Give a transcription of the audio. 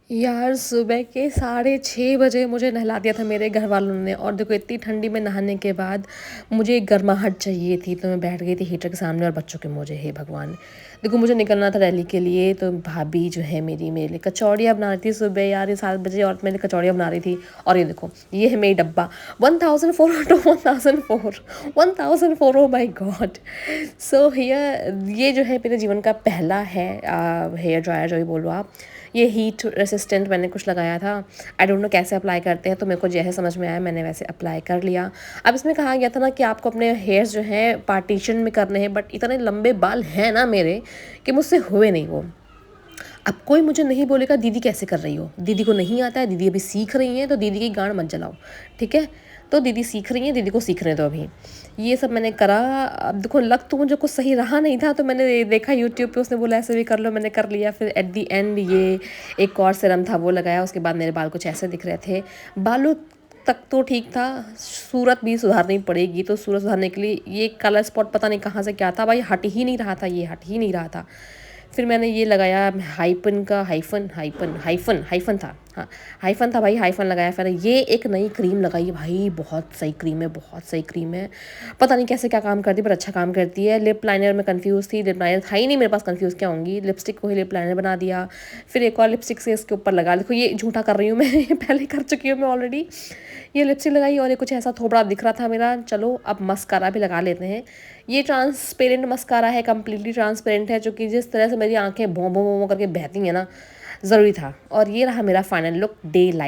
यार सुबह के 6:30 बजे मुझे नहला दिया था मेरे घर वालों ने। और देखो इतनी ठंडी में नहाने के बाद मुझे एक गर्माहट चाहिए थी, तो मैं बैठ गई थी हीटर के सामने और बच्चों के मौजे। हे भगवान! देखो मुझे निकलना था रैली के लिए, तो भाभी जो है मेरी मेरे लिए कचौड़ियाँ बना रही थी सुबह। यार ये 7 बजे और मेरे लिए कचौड़ियाँ बना रही थी। और ये देखो ये है मेरी डब्बा 1004 to 1004 1004। Oh my God! So here ये जो है मेरे जीवन का पहला है हेयर ड्रायर, जो भी बोलो आप। ये हीट रेसिस्टेंट मैंने कुछ लगाया था। आई डोंट नो कैसे अप्लाई करते हैं, तो मेरे को जैसे समझ में आया मैंने वैसे अप्लाई कर लिया। अब इसमें कहा गया था ना कि आपको अपने हेयर्स जो हैं पार्टीशन में करने हैं, बट इतने लंबे बाल हैं ना मेरे कि मुझसे हुए नहीं वो। अब कोई मुझे नहीं बोलेगा दीदी कैसे कर रही हो, दीदी को नहीं आता है, दीदी अभी सीख रही हैं, तो दीदी की गांड मत जलाओ, ठीक है। तो दीदी सीख रही हैं, दीदी को सीखने दो अभी। ये सब मैंने करा। अब देखो लग तो मुझे कुछ सही रहा नहीं था, तो मैंने देखा यूट्यूब पे, उसने बोला ऐसे भी कर लो, मैंने कर लिया। फिर एट दी एंड ये एक और सीरम था वो लगाया। उसके बाद मेरे बाल कुछ ऐसे दिख रहे थे। बालों तक तो ठीक था, सूरत भी सुधारनी पड़ेगी। तो सूरत सुधारने के लिए ये कलर स्पॉट पता नहीं कहाँ से क्या था भाई, हट ही नहीं रहा था, ये हट ही नहीं रहा था। फिर मैंने ये लगाया हाइपन का, हाइफन हाइपन हाइफन हाइफन था, हाँ हाइफन था भाई, हाइफन लगाया। फिर ये एक नई क्रीम लगाई भाई, बहुत सही क्रीम है, बहुत सही क्रीम है। पता नहीं कैसे क्या काम करती है, पर अच्छा काम करती है। लिप लाइनर में कंफ्यूज थी, लिप लाइनर था ही नहीं मेरे पास, कंफ्यूज क्या होंगी। लिपस्टिक को ही लिप लाइनर बना दिया। फिर एक और लिपस्टिक से इसके ऊपर लगा, देखो ये झूठा कर रही हूँ मैं ये पहले कर चुकी हूँ मैं ऑलरेडी। ये लिपस्टिक लगाई और ये कुछ ऐसा थोबड़ा दिख रहा था मेरा। चलो अब मस्कारा भी लगा लेते हैं। ये ट्रांसपेरेंट मस्कारा है, कम्प्लीटली ट्रांसपेरेंट है, जो कि जिस तरह से मेरी आंखें भों भों भों करके बहती हैं ना, ज़रूरी था। और ये रहा मेरा फाइनल लुक डे लाइट।